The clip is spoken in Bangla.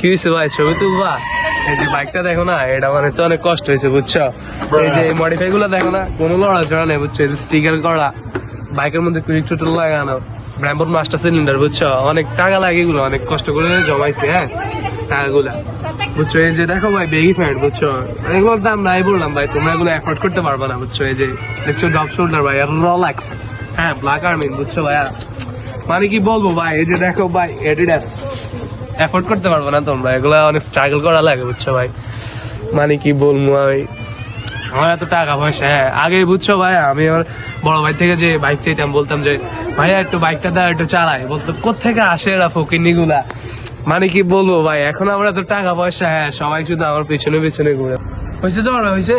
কি হয়েছে ভাই ছবি তুলবা? এই যে বাইকটা দেখো না, এটা মানে তো অনেক কষ্ট হয়েছে বুঝছো। এই যে মডিফাই গুলো দেখো না, কোনো লড়াচড়া নেই বুঝছো। স্টিকার করা, বাইকের মধ্যে ক্লিক টোটাল লাগানো, ব্র্যাম্বোর মাস্টার সিলিন্ডার বুঝছো। অনেক টাকা লাগে এগুলো, অনেক কষ্ট করে জমাইছে হ্যাঁ টাকাগুলা বুঝছো। এই যে দেখো ভাই বেগি প্যান্ট বুঝছো, এগুলোর দাম নাই বললাম ভাই, তোমরা এগুলো অ্যাফোর্ড করতে পারবে না বুঝছো। এই যে দেখছো ডপ শোল্ডার ভাই, আর রোলেক্স, হ্যাঁ ব্ল্যাক আর্মিন বুঝছো ভাইয়া। মানে কি বলবো ভাই, এই যে দেখো ভাই এডিডাস, এফোর্ড করতে পারবো না তোমরা, এগুলা অনেক স্ট্রাগল করা লাগে বুঝছো ভাই। মানে কি বলবো আমি, আমার এত টাকা পয়সা, হ্যাঁ আগে বুঝছো ভাই আমি আমার বড় ভাই থেকে যে বাইক চাইতাম, বলতাম যে ভাইয়া একটু বাইকটা দাও একটু চালাই, বলতো কোত্থেকে আসে এরা ফকিন্নি গুলা। মানে কি বলবো ভাই, এখন আমরা তো টাকা পয়সা, হ্যাঁ সবাই শুধু আমার পেছনে পেছনে ঘুরে। হয়েছে তো হয়েছে